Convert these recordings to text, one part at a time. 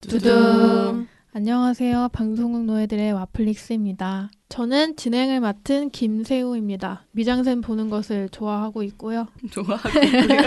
두둥. 안녕하세요. 방송국 노예들의 와플릭스입니다. 저는 진행을 맡은 김세우입니다. 미장센 보는 것을 좋아하고 있고요. 좋아하고 있고요.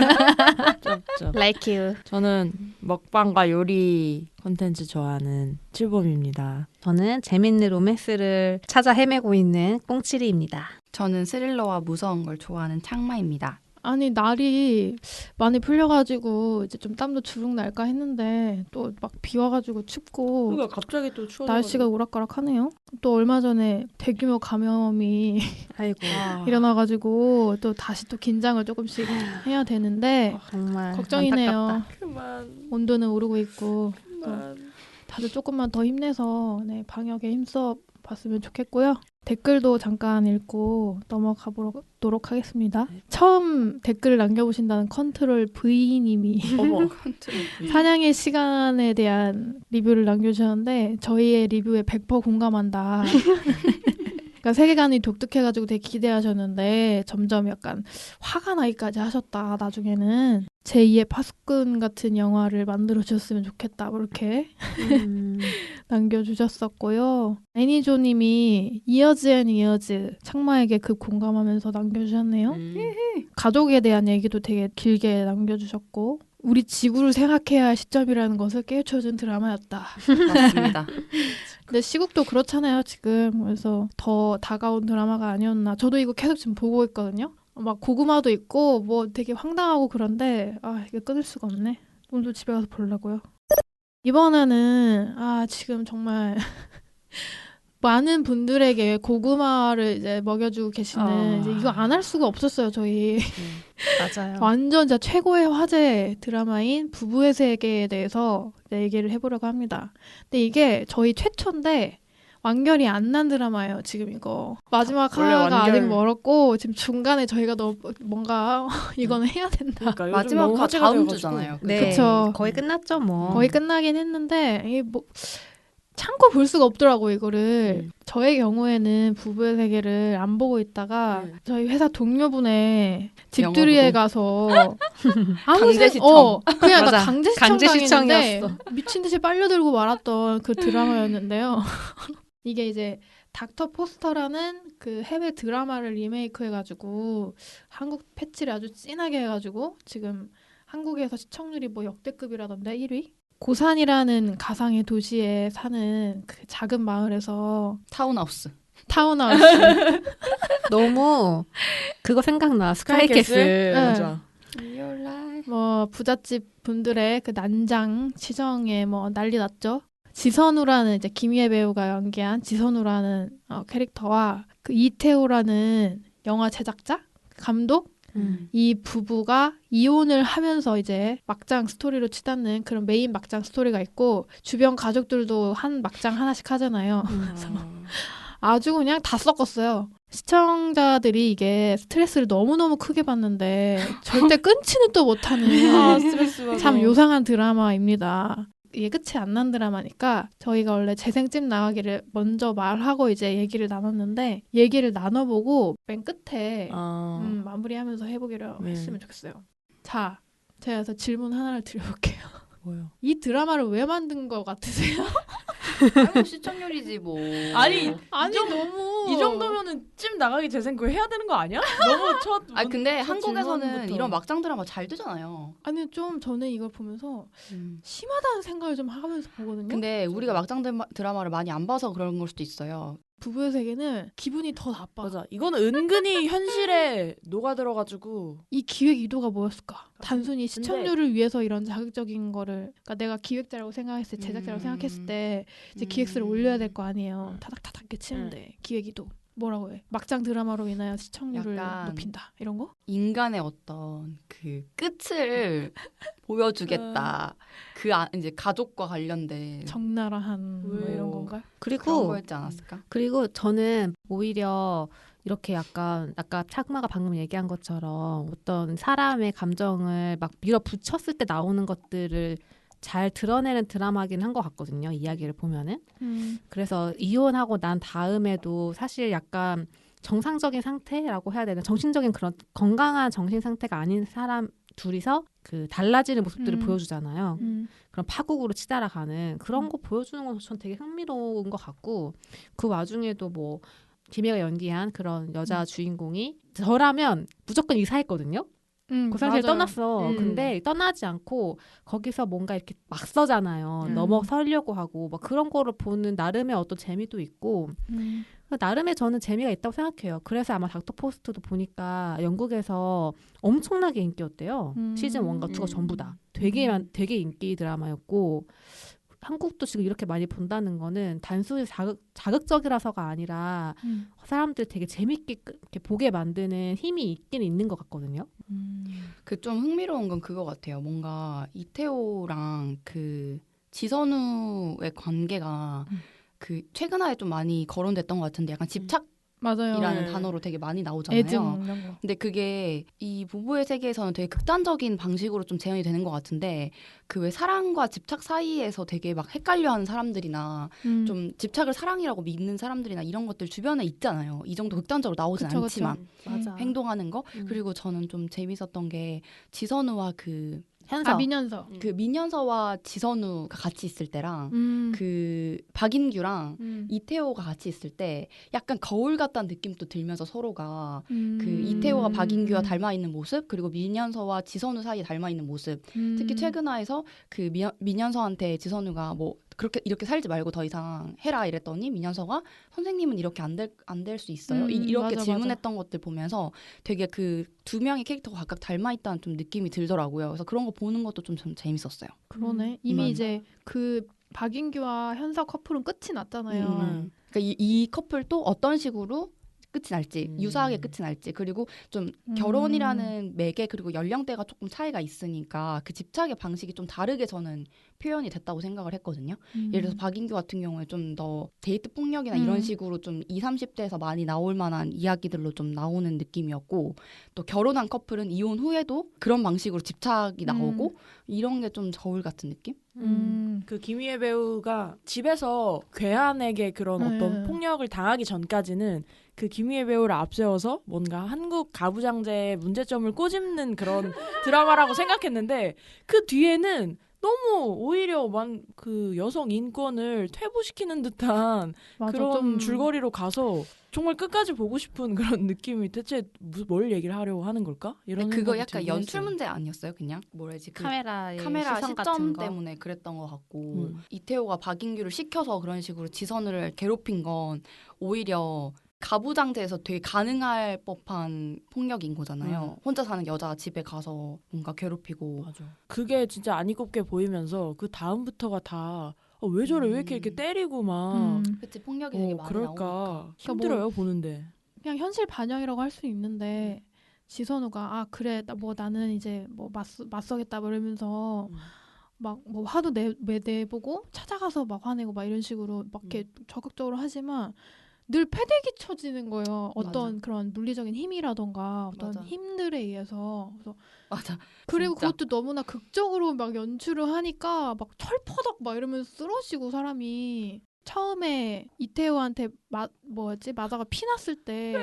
쩝쩝. Like you. 저는 먹방과 요리 콘텐츠 좋아하는 칠봄입니다. 저는 재밌는 로맨스를 찾아 헤매고 있는 꽁치리입니다. 저는 스릴러와 무서운 걸 좋아하는 창마입니다. 아니 날이 많이 풀려가지고 이제 좀 땀도 주룩 날까 했는데 또 막 비 와가지고 춥고 그러니까 갑자기 또 추워. 날씨가 오락가락하네요. 또 얼마 전에 대규모 감염이 아이고. 일어나가지고 또 다시 또 긴장을 조금씩 해야 되는데 정말 걱정이네요. 안타깝다. 그만. 온도는 오르고 있고 그만. 다들 조금만 더 힘내서 방역에 힘써 봤으면 좋겠고요. 댓글도 잠깐 읽고 넘어가 보도록 하겠습니다. 처음 댓글을 남겨보신다는 컨트롤 V님이 어머. 사냥의 시간에 대한 리뷰를 남겨주셨는데 저희의 리뷰에 100% 공감한다. 그러니까 세계관이 독특해가지고 되게 기대하셨는데 점점 약간 화가 나기까지 하셨다. 나중에는 제2의 파수꾼 같은 영화를 만들어주셨으면 좋겠다. 이렇게 남겨주셨었고요. 애니조님이 이어즈 앤 이어즈 창마에게 급 공감하면서 남겨주셨네요. 가족에 대한 얘기도 되게 길게 남겨주셨고 우리 지구를 생각해야 할 시점이라는 것을 깨우쳐준 드라마였다. 맞습니다. 근데 시국도 그렇잖아요 지금. 그래서 더 다가온 드라마가 아니었나. 저도 이거 계속 지금 보고 있거든요. 막 고구마도 있고 뭐 되게 황당하고 그런데 이게 끊을 수가 없네. 오늘도 집에 가서 보려고요. 이번에는 지금 정말 많은 분들에게 고구마를 이제 먹여주고 계시는 이제 이거 안 할 수가 없었어요 저희. 맞아요. 완전 진짜 최고의 화제 드라마인 부부의 세계에 대해서 얘기를 해보려고 합니다. 근데 이게 저희 최초인데 완결이 안 난 드라마예요 지금 이거. 마지막 원래 화가 완결- 아직 멀었고 지금 중간에 저희가 너무 뭔가 이거는 해야 된다. 그러니까 요즘 마지막 너무 화 화제가 다음 돼가지고. 주잖아요. 네, 그쵸. 거의 끝났죠 뭐. 거의 끝나긴 했는데 이게 뭐 참고 볼 수가 없더라고 이거를. 저의 경우에는 부부의 세계를 안 보고 있다가 저희 회사 동료분의 집들이에 영화보고. 가서 강제 시청. 그냥 맞아. 나 강제 강제 시청당했는데 시청이었어. 미친 듯이 빨려들고 말았던 그 드라마였는데요. 이게 이제 닥터 포스터라는 그 해외 드라마를 리메이크해가지고 한국 패치를 아주 진하게 해가지고 지금 한국에서 시청률이 뭐 역대급이라던데 1위? 고산이라는 가상의 도시에 사는 그 작은 마을에서 타운하우스. 타운하우스 너무 그거 생각나. 스카이캐슬. 네. 맞아. 뭐 부잣집 분들의 그 난장 치정에 뭐 난리 났죠. 지선우라는 이제 김희애 배우가 연기한 지선우라는 캐릭터와 그 이태호라는 영화 제작자 감독 이 부부가 이혼을 하면서 이제 막장 스토리로 치닫는 그런 메인 막장 스토리가 있고 주변 가족들도 한 막장 하나씩 하잖아요. 아주 그냥 다 섞었어요. 시청자들이 이게 스트레스를 너무너무 크게 받는데 절대 끊지는 또 못하는 스트레스 받아. 참 요상한 드라마입니다. 이게 끝이 안 난 드라마니까 저희가 원래 재생집 나가기를 먼저 말하고 이제 얘기를 나눴는데 얘기를 나눠보고 맨 끝에 마무리하면서 해보기로 네. 했으면 좋겠어요. 자, 제가 그래서 질문 하나를 드려볼게요. 뭐요? 이 드라마를 왜 만든 것 같으세요? 아이고, 시청률이지 뭐. 아니, 아니 너무 이 정도면은 찜 나가기 재생 그거 해야 되는 거 아니야? 너무 첫. 근데 첫 한국에서는 질문부터. 이런 막장 드라마 잘 되잖아요. 아니 좀 저는 이걸 보면서 심하다는 생각을 좀 하면서 보거든요. 근데 우리가 막장 드라마를 많이 안 봐서 그런 걸 수도 있어요. 부부의 세계는 기분이 더 나빠. 맞아. 이거는 은근히 현실에 녹아들어가지고. 이 기획 의도가 뭐였을까? 단순히 시청률을 위해서 이런 자극적인 거를, 그러니까 내가 기획자라고 생각했을 때, 제작자라고 생각했을 때 이제 기획수를 올려야 될 거 아니에요. 타닥타닥 이렇게 치는데 기획 의도 뭐라고 해? 막장 드라마로 인하여 시청률을 약간 높인다 이런 거? 인간의 어떤 그 끝을 보여주겠다. 이제 가족과 관련된 적나라한 뭐 왜요? 이런 건가? 그런 그리고 거였지 않았을까? 그리고 저는 오히려 이렇게 약간 아까 착마가 방금 얘기한 것처럼 어떤 사람의 감정을 막 밀어붙였을 때 나오는 것들을 잘 드러내는 드라마긴 한 것 같거든요. 이야기를 보면은. 그래서 이혼하고 난 다음에도 사실 약간 정상적인 상태라고 해야 되나 정신적인 그런 건강한 정신 상태가 아닌 사람 둘이서 그 달라지는 모습들을 보여주잖아요. 음. 그런 파국으로 치달아가는 그런 거 보여주는 건 전 되게 흥미로운 것 같고 그 와중에도 뭐 김혜가 연기한 그런 여자 주인공이 저라면 무조건 이사했거든요. 그 사실 맞아요. 떠났어. 근데 떠나지 않고 거기서 뭔가 이렇게 막 서잖아요. 넘어서려고 하고 막 그런 거를 보는 나름의 어떤 재미도 있고 나름의 저는 재미가 있다고 생각해요. 그래서 아마 닥터 포스트도 보니까 영국에서 엄청나게 인기였대요. 시즌 1과 2가 전부 다. 되게 인기 드라마였고 한국도 지금 이렇게 많이 본다는 거는 단순히 자극적이라서가 아니라 사람들 되게 재밌게 이렇게 보게 만드는 힘이 있긴 있는 것 같거든요. 그 좀 흥미로운 건 그거 같아요. 뭔가 이태호랑 그 지선우의 관계가 그 최근화에 좀 많이 거론됐던 것 같은데 약간 집착이라는 맞아요. 단어로 되게 많이 나오잖아요. 애증 이런 거. 근데 그게 이 부부의 세계에서는 되게 극단적인 방식으로 좀 재현이 되는 것 같은데 그 왜 사랑과 집착 사이에서 되게 막 헷갈려하는 사람들이나 좀 집착을 사랑이라고 믿는 사람들이나 이런 것들 주변에 있잖아요. 이 정도 극단적으로 나오진 그쵸, 않지만 맞아. 행동하는 거. 그리고 저는 좀 재밌었던 게 지선우와 그 현서. 민현서. 그 민현서와 지선우가 같이 있을 때랑 그 박인규랑 이태호가 같이 있을 때 약간 거울 같다는 느낌도 들면서 서로가 그 이태호가 박인규와 닮아 있는 모습 그리고 민현서와 지선우 사이에 닮아 있는 모습 특히 최근화에서 그 민현서한테 지선우가 뭐 그렇게 이렇게 살지 말고 더 이상 해라 이랬더니 민현서가 선생님은 이렇게 안 될 수 있어요. 이렇게 맞아, 질문했던 것들 보면서 되게 그 두 명의 캐릭터가 각각 닮아 있다는 좀 느낌이 들더라고요. 그래서 그런 거 보는 것도 좀 재밌었어요. 그러네. 이미 맞아. 이제 그 박인규와 현서 커플은 끝이 났잖아요. 그러니까 이 커플도 어떤 식으로 끝이 날지 유사하게 끝이 날지 그리고 좀 결혼이라는 매개 그리고 연령대가 조금 차이가 있으니까 그 집착의 방식이 좀 다르게 저는 표현이 됐다고 생각을 했거든요. 예를 들어서 박인규 같은 경우에 좀 더 데이트 폭력이나 이런 식으로 좀 20, 30대에서 많이 나올 만한 이야기들로 좀 나오는 느낌이었고 또 결혼한 커플은 이혼 후에도 그런 방식으로 집착이 나오고 이런 게 좀 저울 같은 느낌? 그 김희애 배우가 집에서 괴한에게 그런 어떤 폭력을 당하기 전까지는 그 김희애 배우를 앞세워서 뭔가 한국 가부장제의 문제점을 꼬집는 그런 드라마라고 생각했는데 그 뒤에는 너무 오히려 그 여성 인권을 퇴보시키는 듯한 맞아, 그런 좀 줄거리로 가서 정말 끝까지 보고 싶은 그런 느낌이 대체 뭘 얘기를 하려고 하는 걸까? 이런 그거 생각이 약간 들긴 연출 했어요. 문제 아니었어요? 그냥 뭐라지 그 카메라 카메라 시선 같은 시점 거. 때문에 그랬던 것 같고 이태호가 박인규를 시켜서 그런 식으로 지선우를 괴롭힌 건 오히려 가부장제에서 되게 가능할 법한 폭력인 거잖아요. 혼자 사는 여자 집에 가서 뭔가 괴롭히고 맞아. 그게 진짜 안 이롭게 보이면서 그 다음부터가 다 왜 저래 왜 이렇게 때리고 막 그치 폭력이 되게 많이 나오니까 그럴까 힘들어요 보는데. 그냥 현실 반영이라고 할 수 있는데 지선우가 그래 나는 이제 뭐 맞서겠다 이러면서 막 뭐 화도 내보고 찾아가서 막 화내고 막 이런 식으로 막 이렇게 적극적으로 하지만 늘 패대기 쳐지는 거예요. 어떤 맞아. 그런 물리적인 힘이라던가 어떤 맞아. 힘들에 의해서. 그래서 맞아. 그리고 진짜. 그것도 너무나 극적으로 막 연출을 하니까 막 철퍼덕 막 이러면서 쓰러지고 사람이 처음에 이태호한테 마자가 피났을 때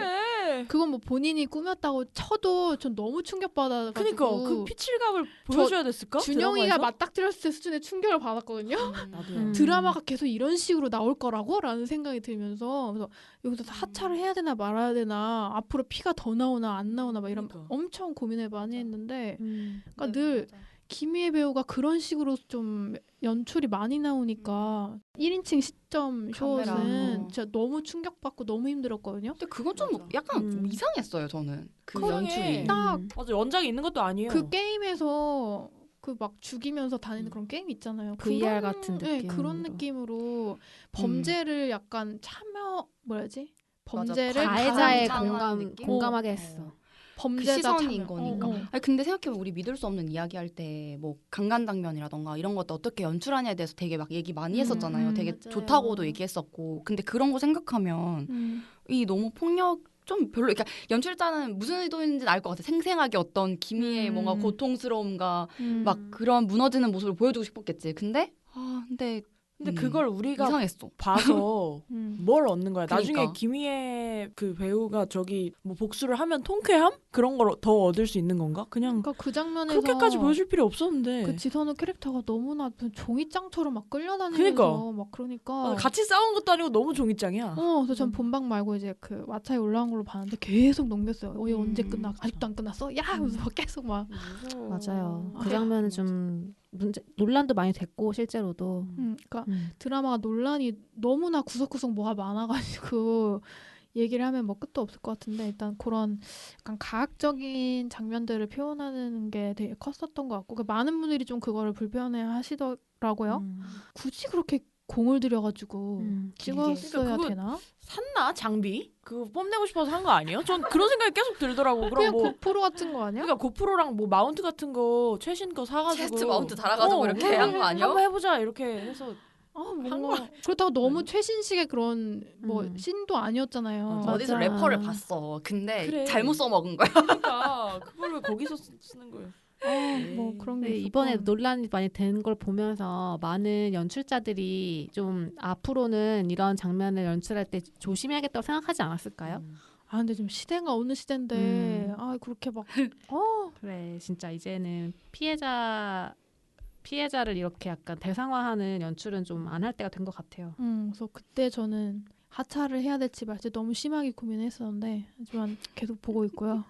그건 뭐 본인이 꾸몄다고 쳐도 전 너무 충격받아가지고 그러니까 그 피칠감을 보여줘야 됐을까? 준영이가 드라마에서? 맞닥뜨렸을 때 수준의 충격을 받았거든요. 나도요. 드라마가 계속 이런 식으로 나올 거라고? 라는 생각이 들면서 그래서 여기서 하차를 해야 되나 말아야 되나 앞으로 피가 더 나오나 안 나오나 막 이런 그러니까. 엄청 고민을 많이 했는데 그러니까 네, 늘 맞아. 김희애 배우가 그런 식으로 좀 연출이 많이 나오니까 1인칭 시점 카메라. 숏은 진짜 너무 충격받고 너무 힘들었거든요. 근데 그건 좀 맞아. 약간 이상했어요 저는 그 그러게. 연출이. 딱 맞아 원작이 있는 것도 아니에요. 그 게임에서 그 막 죽이면서 다니는 그런 게임 있잖아요. VR 같은 네, 느낌으로. 그런 느낌으로 범죄를 약간 범죄를 가해자의 가장한 느낌? 공감하게 했어. 그 범죄자 시선인 참여. 거니까. 아니, 근데 생각해보면 우리 믿을 수 없는 이야기할 때 뭐 강간 장면이라던가 이런 것도 어떻게 연출하냐에 대해서 되게 막 얘기 많이 했었잖아요. 되게 맞아요. 좋다고도 얘기했었고. 근데 그런 거 생각하면 이 너무 폭력 좀 별로 그러니까 연출자는 무슨 의도인지는 알 것 같아. 생생하게 어떤 김희의 뭔가 고통스러움과 막 그런 무너지는 모습을 보여주고 싶었겠지. 근데 근데 그걸 우리가 이상했어. 봐서 뭘 얻는 거야. 나중에 그러니까. 이번에 그 배우가 저기 뭐 복수를 하면 통쾌함? 그런 걸 더 얻을 수 있는 건가? 그냥 그러니까 그 장면에서 그렇게까지 보여줄 필요 없었는데. 그 지선우 캐릭터가 너무나 종이장처럼 막 끌려다니면서 그러니까. 막 그러니까 같이 싸운 것도 아니고 너무 종이장이야. 그래서 전 본방 말고 이제 그 왓챠에 올라온 걸로 봤는데 계속 넘겼어요. 얘 언제 음. 끝나? 아직도 안 끝났어? 야! 하면서 막 계속 막 맞아요. 아, 그 장면은 좀 논란도 많이 됐고 실제로도. 그러니까 드라마가 논란이 너무나 구석구석 뭐가 많아가지고 얘기를 하면 뭐 끝도 없을 것 같은데 일단 그런 약간 과학적인 장면들을 표현하는 게 되게 컸었던 것 같고 많은 분들이 좀 그거를 불편해 하시더라고요. 굳이 그렇게 공을 들여가지고 찍었어야 그러니까 그거 되나? 샀나? 장비? 그거 뽐내고 싶어서 산 거 아니에요? 전 그런 생각이 계속 들더라고. 그럼 그냥 뭐 고프로 같은 거 아니야? 그러니까 고프로랑 뭐 마운트 같은 거 최신 거 사가지고 체스트 마운트 달아가지고 이렇게 한 거 아니야? 한번 해보자 이렇게 해서 뭔가 그렇다고 너무 최신식의 그런 뭐 씬도 아니었잖아요. 어디서 맞아. 래퍼를 봤어. 근데 그래. 잘못 써먹은 거야. 그러니까 그걸 왜 거기서 쓰는 거예요? 뭐 그런 게 네, 있었고. 이번에 논란이 많이 된 걸 보면서 많은 연출자들이 좀 앞으로는 이런 장면을 연출할 때 조심해야겠다고 생각하지 않았을까요? 근데 좀 시대가 어느 시대인데 그렇게 막 그래, 진짜 이제는 피해자를 이렇게 약간 대상화하는 연출은 좀 안 할 때가 된 것 같아요. 그래서 그때 저는 하차를 해야 될지 말지 너무 심하게 고민했었는데 하지만 계속 보고 있고요.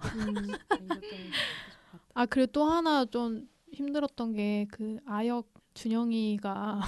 그리고 또 하나 좀 힘들었던 게 그 아역 준영이가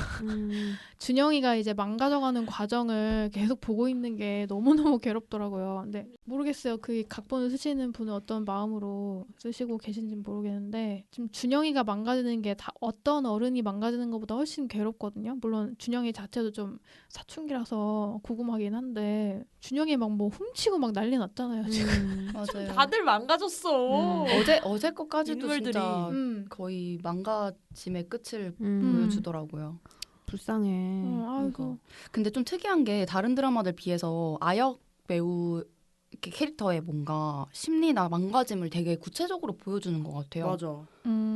이제 망가져가는 과정을 계속 보고 있는 게 너무너무 괴롭더라고요. 근데 모르겠어요. 그 각본을 쓰시는 분은 어떤 마음으로 쓰시고 계신지는 모르겠는데 지금 준영이가 망가지는 게 다 어떤 어른이 망가지는 것보다 훨씬 괴롭거든요. 물론 준영이 자체도 좀 사춘기라서 궁금하긴 한데 준영이 막 뭐 훔치고 막 난리 났잖아요. 지금. 맞아요. 다들 망가졌어. 어제 것까지도 인물들이. 진짜 거의 망가짐의 끝을 보여주더라고요. 불쌍해. 아이고. 근데 좀 특이한 게 다른 드라마들 비해서 아역 배우 이렇게 캐릭터의 뭔가 심리나 망가짐을 되게 구체적으로 보여주는 것 같아요. 맞아.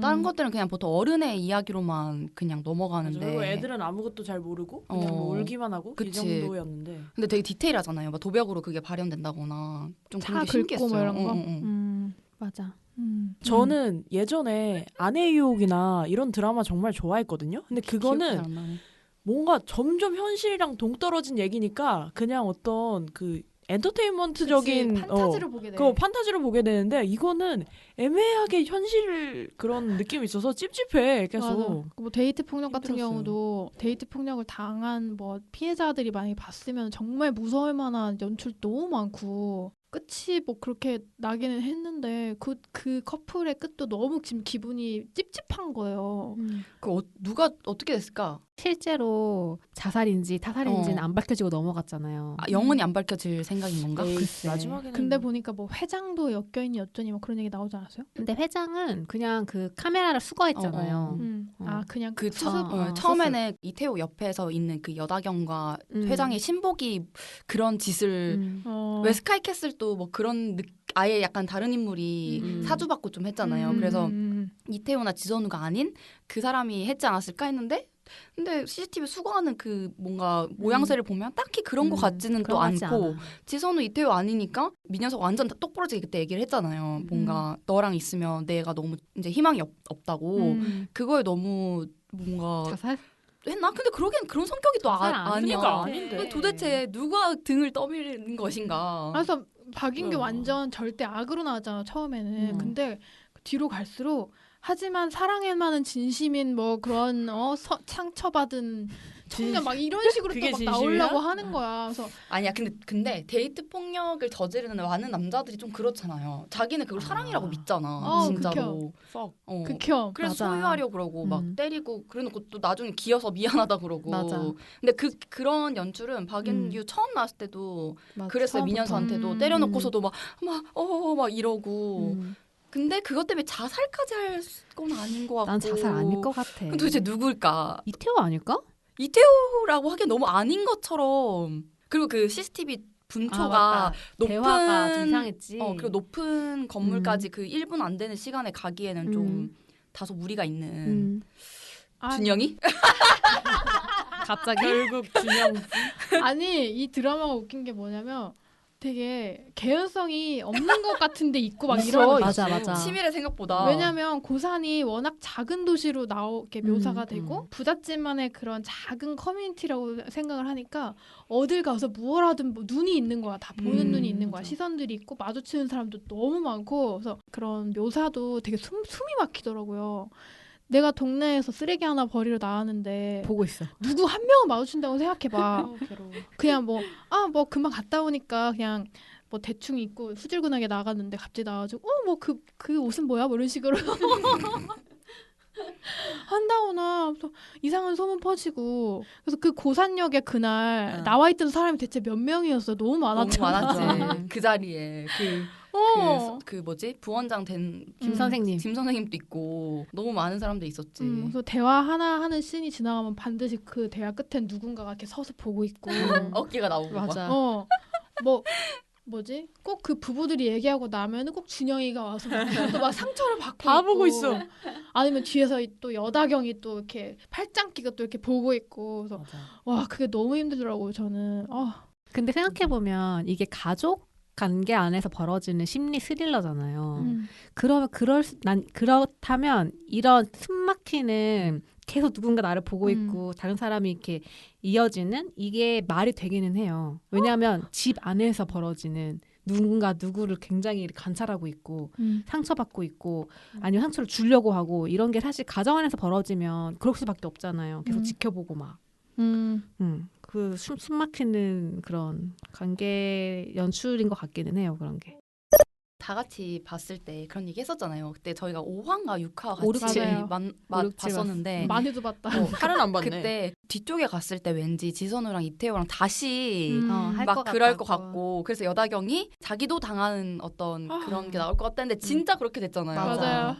다른 것들은 그냥 보통 어른의 이야기로만 그냥 넘어가는데. 그리고 애들은 아무것도 잘 모르고 그냥 뭐 울기만 하고 이 그치. 정도였는데. 근데 되게 디테일하잖아요. 막 도벽으로 그게 발현된다거나 좀 그런 게 긁고 신기했어요. 뭐 이런 거. 맞아. 저는 예전에 아내의 유혹이나 이런 드라마 정말 좋아했거든요. 근데 기억이 그거는 잘 안 나네. 뭔가 점점 현실이랑 동떨어진 얘기니까 그냥 어떤 그 엔터테인먼트적인 판타지를 보게 돼. 그거 판타지로 보게 되는데 이거는 애매하게 현실 그런 느낌이 있어서 찝찝해 계속. 맞아. 뭐 데이트 폭력 같은 힘들었어요. 경우도 데이트 폭력을 당한 뭐 피해자들이 많이 봤으면 정말 무서울 만한 연출 너무 많고 끝이 뭐 그렇게 나기는 했는데 그 커플의 끝도 너무 지금 기분이 찝찝한 거예요. 누가 어떻게 됐을까? 실제로 자살인지 타살인지는 안 밝혀지고 넘어갔잖아요. 영원히 안 밝혀질 생각인 건가? 에이, 글쎄. 마지막에는 근데 보니까 뭐 회장도 엮여있니 어쩌니 뭐 그런 얘기 나오지 않았어요? 근데 회장은 그냥 그 카메라를 수거했잖아요. 그냥 그 수습? 처음에는 이태호 옆에서 있는 그 여다경과 회장의 신복이 그런 짓을 왜 스카이캐슬도 뭐 그런 아예 약간 다른 인물이 사주받고 좀 했잖아요. 그래서 이태호나 지선우가 아닌 그 사람이 했지 않았을까 했는데 근데 CCTV 수거하는 그 뭔가 모양새를 보면 딱히 그런 것 같지는 또 않고 지선우 이태호 아니니까 민현석 완전 똑부러지게 그때 얘기를 했잖아요. 뭔가 너랑 있으면 내가 너무 이제 희망이 없다고 그거에 너무 뭔가 자살? 했나? 근데 그러기엔 그런 성격이 또 아니야. 그러니까 아닌데. 도대체 누가 등을 떠밀는 것인가? 그래서 박인규 완전 절대 악으로 나왔잖아 처음에는. 근데 뒤로 갈수록 하지만 사랑에만은 진심인 뭐 그런 상처받은 청년 막 이런 식으로 또 그게 막 진심이야? 나오려고 하는 거야. 그래서 아니야. 근데 데이트 폭력을 저지르는 많은 남자들이 좀 그렇잖아요. 자기는 그걸 사랑이라고 믿잖아. 진짜로. 극혐. 그래서 맞아. 소유하려고 그러고 막 때리고 그래놓고 또 나중에 기어서 미안하다 그러고. 맞아. 근데 그런 연출은 박인규 처음 나왔을 때도 그랬어요. 처음부터. 민현수한테도 때려놓고서도 막 이러고. 근데 그것 때문에 자살까지 할 건 아닌 것 같고. 난 자살 아닐 것 같아. 그럼 도대체 누굴까? 이태호 아닐까? 이태호라고 하기엔 너무 아닌 것처럼. 그리고 그 CCTV 분초가 대화가 좀 이상했지. 그리고 높은 건물까지 그 1분 안 되는 시간에 가기에는 좀 다소 무리가 있는. 준영이? 갑자기? 결국 준영. 아니 이 드라마가 웃긴 게 뭐냐면 되게 개연성이 없는 것 같은데 있고 막 있어, 이런 거 맞아, 있어. 맞아. 치밀해 생각보다. 왜냐면 고산이 워낙 작은 도시로 나오게 묘사가 되고 음. 부잣집만의 그런 작은 커뮤니티라고 생각을 하니까 어딜 가서 무얼 하든 뭐 눈이 있는 거야. 다 보는 눈이 있는 거야. 맞아. 시선들이 있고 마주치는 사람도 너무 많고 그래서 그런 묘사도 되게 숨이 막히더라고요. 내가 동네에서 쓰레기 하나 버리러 나왔는데 보고 있어. 누구 한 명은 마주친다고 생각해봐. 괴로워. 그냥 뭐 금방 갔다 오니까 그냥 뭐 대충 입고 후줄근하게 나갔는데 갑자기 나와가지고 뭐 그 옷은 뭐야? 뭐 이런 식으로 한다거나 또 이상한 소문 퍼지고 그래서 그 고산역에 그날 응. 나와 있던 사람이 대체 몇 명이었어? 너무 너무 많았잖아. 많았지. 그 자리에 그 뭐지 부원장 된 김 선생님. 김 선생님도 있고 너무 많은 사람들이 있었지. 그래서 대화 하나 하는 씬이 지나가면 반드시 그 대화 끝엔 누군가가 이렇게 서서 보고 있고 어깨가 나오고 막. 맞아. 뭐지? 꼭 그 부부들이 얘기하고 나면은 꼭 준영이가 와서 막 상처를 받고 다 있고. 보고 있어. 아니면 뒤에서 또 여다경이 또 이렇게 팔짱 끼고 또 이렇게 보고 있고 그래서 맞아. 와 그게 너무 힘들더라고요 저는. 근데 생각해보면 이게 가족 관계 안에서 벌어지는 심리 스릴러잖아요. 그러면 그렇다면 이런 숨막히는 계속 누군가 나를 보고 있고 다른 사람이 이렇게 이어지는 이게 말이 되기는 해요. 왜냐하면 집 안에서 벌어지는 누군가 누구를 굉장히 관찰하고 있고 상처받고 있고 아니면 상처를 주려고 하고 이런 게 사실 가정 안에서 벌어지면 그럴 수밖에 없잖아요. 계속 지켜보고 막. 그 숨막히는 그런 관계 연출인 것 같기는 해요. 그런 게. 다 같이 봤을 때 그런 얘기 했었잖아요. 그때 저희가 5화인가 6화 오, 같이 맞아요. 봤었는데 많이도 봤다. 칼은 안 봤네. 그때 뒤쪽에 갔을 때 왠지 지선우랑 이태호랑 다시 할 막 것 그럴 것 같다고. 같고 그래서 여다경이 자기도 당하는 어떤 그런 게 나올 것 같다는데 진짜 그렇게 됐잖아요. 맞아요.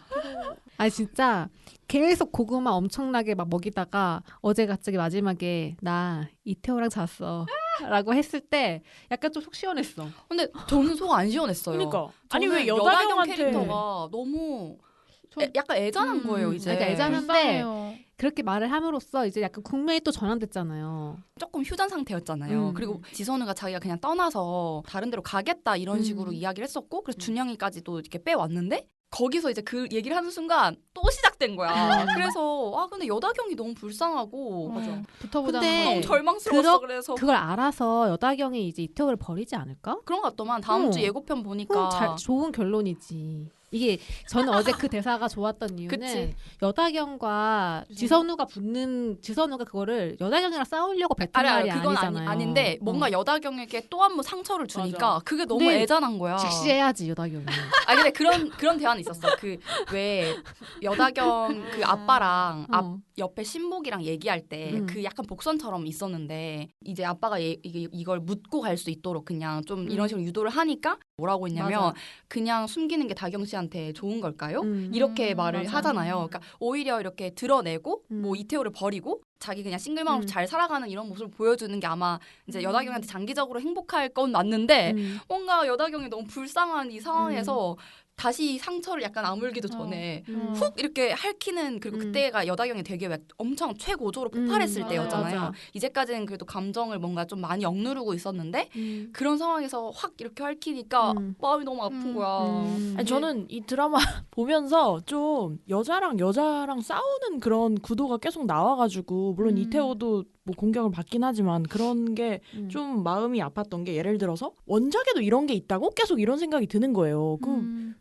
아니 진짜 계속 고구마 엄청나게 막 먹이다가 어제 갑자기 마지막에 나 이태호랑 잤어 라고 했을 때 약간 좀 속 시원했어. 근데 저는 속 안 시원했어요. 그러니까 아니 저는 왜 여다경 여다경한테 캐릭터가 너무 약간 애잔한 거예요 이제. 그러니까 애잔한데 불쌍해요. 그렇게 말을 함으로써 이제 약간 국면이 또 전환됐잖아요. 조금 휴전 상태였잖아요. 그리고 지선우가 자기가 그냥 떠나서 다른 데로 가겠다 이런 식으로 이야기를 했었고 그래서 준영이까지도 이렇게 빼왔는데 거기서 이제 그 얘기를 하는 순간 또 시작된 거야. 그래서 근데 여다경이 너무 불쌍하고 맞아. 붙어보자. 근데 너무 절망스러웠어. 그래서 그걸 알아서 여다경이 이제 이태호를 버리지 않을까? 그런 것 같더만 다음 주 예고편 보니까 좋은 결론이지. 이게 저는 어제 그 대사가 좋았던 이유는 그치. 여다경과 지선우가 그거를 여다경이랑 싸우려고 뱉은 말이 그건 아니잖아요. 아닌데 뭔가 여다경에게 또 한 번 상처를 주니까 그게 너무 근데 애잔한 거야. 직시해야지 여다경이. 근데 그런 대화는 있었어. 그 왜 여다경 그 아빠랑 옆에 신복이랑 얘기할 때 그 약간 복선처럼 있었는데 이제 아빠가 이걸 묻고 갈 수 있도록 그냥 좀 이런 식으로 유도를 하니까 뭐라고 했냐면 맞아. 그냥 숨기는 게 다경 씨한테 좋은 걸까요? 이렇게 말을 맞아. 하잖아요. 그러니까 오히려 이렇게 드러내고 뭐 이태호를 버리고 자기 그냥 싱글맘으로 잘 살아가는 이런 모습을 보여주는 게 아마 이제 여다경한테 장기적으로 행복할 건 맞는데 뭔가 여다경이 너무 불쌍한 이 상황에서 다시 상처를 약간 아물기도 전에 훅 이렇게 핥히는 그리고 그때가 여다경이 되게 엄청 최고조로 폭발했을 때였잖아요. 맞아. 이제까지는 그래도 감정을 뭔가 좀 많이 억누르고 있었는데 그런 상황에서 확 이렇게 핥히니까 마음이 너무 아픈 거야. 아니, 저는 이 드라마 보면서 좀 여자랑 싸우는 그런 구도가 계속 나와가지고 물론 이태호도 뭐 공격을 받긴 하지만 그런 게 좀 마음이 아팠던 게 예를 들어서 원작에도 이런 게 있다고 계속 이런 생각이 드는 거예요.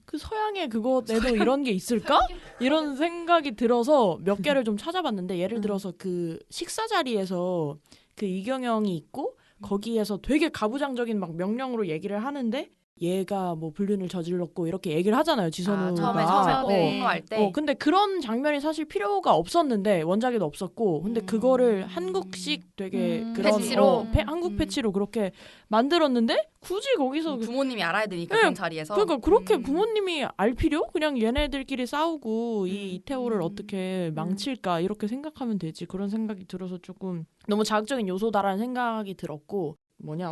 그 서양에 그것에도 이런 게 있을까? 이런 생각이 들어서 몇 개를 좀 찾아봤는데 예를 들어서 그 식사 자리에서 그 이경영이 있고 거기에서 되게 가부장적인 막 명령으로 얘기를 하는데 얘가 뭐 불륜을 저질렀고 이렇게 얘기를 하잖아요. 지선우가. 처음에 폭로할 때. 근데 그런 장면이 사실 필요가 없었는데 원작에도 없었고 근데 그거를 한국식 되게 그런 패치로? 한국 패치로 그렇게 만들었는데 굳이 거기서 부모님이 알아야 되니까 네, 그런 자리에서. 그러니까 그렇게 부모님이 알 필요? 그냥 얘네들끼리 싸우고 이 이태호를 어떻게 망칠까 이렇게 생각하면 되지. 그런 생각이 들어서 조금 너무 자극적인 요소다라는 생각이 들었고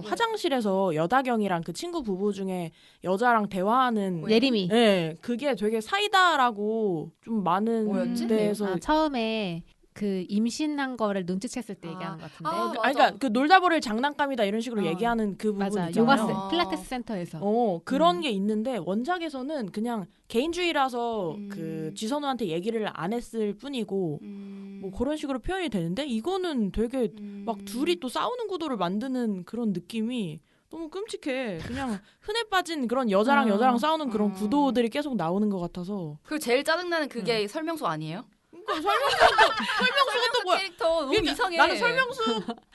화장실에서 여다경이랑 그 친구 부부 중에 여자랑 대화하는 예림이. 네, 그게 되게 사이다라고 좀 많은 뭐였지? 데에서 처음에 그 임신한 거를 눈치챘을 때 얘기하는 것 같은데. 맞아. 그러니까 그 놀다 버릴 장난감이다 이런 식으로 얘기하는 그 부분 맞아. 있잖아요. 요가스 필라테스 센터에서. 그런 게 있는데 원작에서는 그냥 개인주의라서 그 지선우한테 얘기를 안 했을 뿐이고 뭐 그런 식으로 표현이 되는데 이거는 되게 막 둘이 또 싸우는 구도를 만드는 그런 느낌이 너무 끔찍해. 그냥 흔해 빠진 그런 여자랑 여자랑 싸우는 그런 구도들이 계속 나오는 것 같아서. 그리고 제일 짜증나는 그게 설명서 아니에요? 설명수가 또 뭐야? 캐릭터 너무 그러니까 이상해. 나는 설명수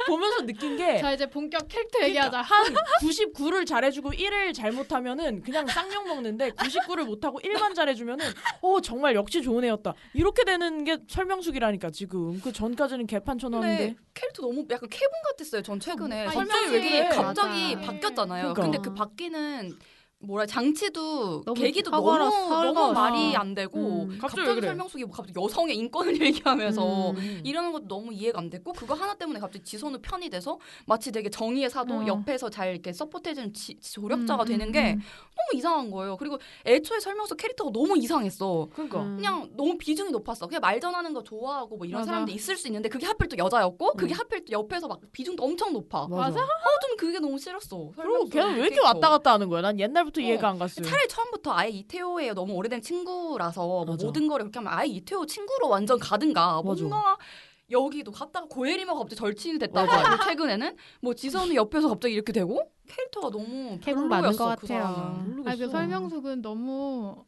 보면서 느낀 게 자 이제 본격 캐릭터 얘기하자. 한 99를 잘해주고 1을 잘못하면은 그냥 쌍욕 먹는데 99를 못하고 1만 잘해주면은 정말 역시 좋은 애였다. 이렇게 되는 게 설명숙이라니까 지금. 그 전까지는 개판 쳐놨는데. 근데 캐릭터 너무 약간 케본 같았어요. 전 최근에 갑자기 설명이 왜 그래? 갑자기 맞아. 바뀌었잖아요. 그러니까. 근데 그 바뀌는 장치도 너무 계기도 헐거웠어. 너무 말이 안 되고 갑자기 왜 그래? 설명숙이 뭐 갑자기 여성의 인권을 얘기하면서 음. 이러는 것도 너무 이해가 안 됐고 그거 하나 때문에 갑자기 지선우 편이 돼서 마치 되게 정의의 사도 옆에서 잘 이렇게 서포트해주는 조력자가 되는 게 너무 이상한 거예요. 그리고 애초에 설명서 캐릭터가 너무 이상했어. 그러니까. 그냥 너무 비중이 높았어. 그냥 말 전하는 거 좋아하고 뭐 이런 맞아. 사람도 있을 수 있는데 그게 하필 또 여자였고 그게 하필 또 옆에서 막 비중도 엄청 높아. 맞아? 좀 그게 너무 싫었어. 그리고 설명서 걔는 왜 이렇게 캐릭터. 왔다 갔다 하는 거야? 난 옛날부터 이해가 안 갔어요. 차라리 처음부터 아예 이태호의 너무 오래된 친구라서 뭐 맞아. 모든 거를 그렇게 하면 아예 이태호 친구로 완전 가든가 맞아. 뭔가 여기도 갔다가 고혜림하고 갑자기 절친이 됐다가 맞아. 또 최근에는 뭐 지선우 옆에서 갑자기 이렇게 되고 캐릭터가 너무 캐릭터 맞는 것 별로였어 그 같아요. 사람은. 모르겠어. 그 설명숙은 너무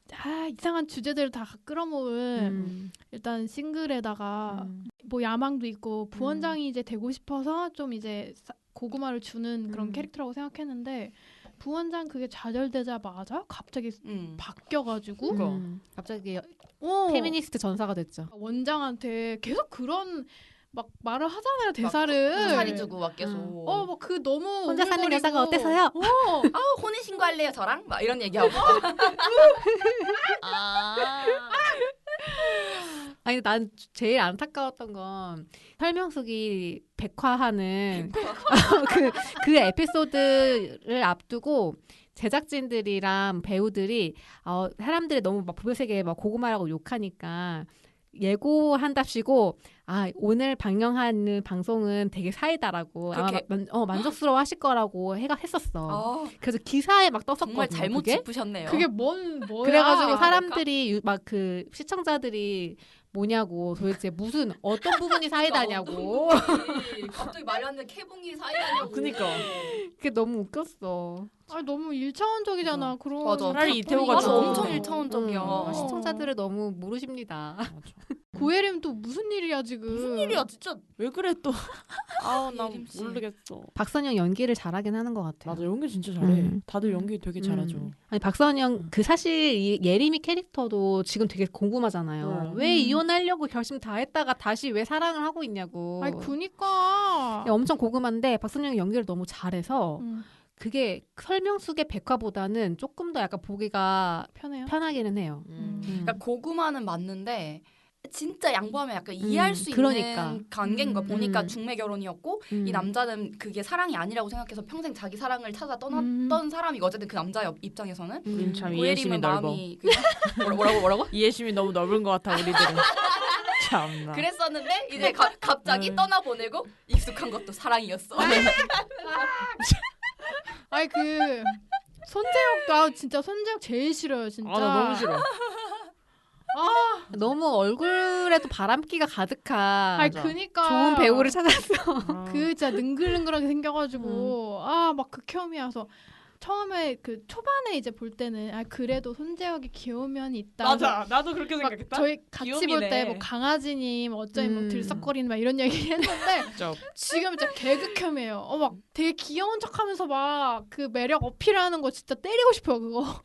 이상한 주제들을 다 끌어모은 일단 싱글에다가 뭐 야망도 있고 부원장이 이제 되고 싶어서 좀 이제 고구마를 주는 그런 캐릭터라고 생각했는데 부원장 그게 좌절되자마자 갑자기 바뀌어가지고 갑자기 어, 페미니스트 전사가 됐죠. 원장한테 계속 그런 막 말을 하잖아요 대사를 살이 주고 막 계속 막 그 너무 혼자 사는 오글거리고. 여자가 어때서요? 혼인신고 할래요 저랑? 막 이런 얘기하고 아니 난 제일 안타까웠던 건 설명숙이 백화하는 그 에피소드를 앞두고 제작진들이랑 배우들이 사람들이 너무 막 부부세계 막 고구마라고 욕하니까 예고한답시고 오늘 방영하는 방송은 되게 사이다라고 아마 만족스러워 하실 거라고 했었어. 그래서 기사에 막 떴었거든요. 정말 잘못 그게? 짚으셨네요. 그게 뭐야 그래가지고 사람들이 막 그 시청자들이 뭐냐고 도대체 무슨 어떤 부분이 사이다냐고. 갑자기 말하는 캐붕이 사이다냐고. 그니까. 그게 너무 웃겼어. 너무 1차원적이잖아 그런 맞아. 차라리 이태호가 맞아, 좀- 엄청 일차원적이야. 시청자들을 너무 모르십니다. 고혜림 또 무슨 일이야 지금 무슨 일이야 진짜 왜 그래 또. 나 예림 씨. 모르겠어. 박선영 연기를 잘하긴 하는 것 같아요. 맞아 연기 진짜 잘해. 음. 다들 연기 되게 잘하죠. 아니 박선영 그 사실 이 예림이 캐릭터도 지금 되게 궁금하잖아요. 왜 이혼하려고 결심 다 했다가 다시 왜 사랑을 하고 있냐고. 그니까 엄청 궁금한데 박선영이 연기를 너무 잘해서 그게 설명숙의 백화보다는 조금 더 약간 보기가 편해요 편하기는 해요. 그러니까 고구마는 맞는데 진짜 양보하면 약간 이해할 수 있는 그러니까. 관계인 거야. 보니까 중매 결혼이었고 이 음. 남자는 그게 사랑이 아니라고 생각해서 평생 자기 사랑을 찾아 떠났던 사람이고 어쨌든 그 남자 입장에서는 참 이해심이 고혜림은 넓어. 마음이 뭐라고? 이해심이 너무 넓은 것 같아 우리들은. 참나. 그랬었는데 이제 갑자기 떠나보내고 익숙한 것도 사랑이었어. 그 손재혁도 진짜 손재혁 제일 싫어요 진짜 나 너무 싫어. 너무 얼굴에도 바람기가 가득한 그니까 좋은 배우를 찾았어. 그 진짜 능글능글하게 생겨가지고 막 극혐이어서 처음에 그 초반에 이제 볼 때는 그래도 손재혁이 귀여운 면이 있다. 맞아. 나도 그렇게 막 생각했다. 저희 같이 볼 귀요미네. 때 뭐 강아지님 어쩌면 뭐 들썩거리는 막 이런 얘기 했는데 진짜. 지금 진짜 개극혐이에요. 막 되게 귀여운 척하면서 막 그 매력 어필하는 거 진짜 때리고 싶어요 그거.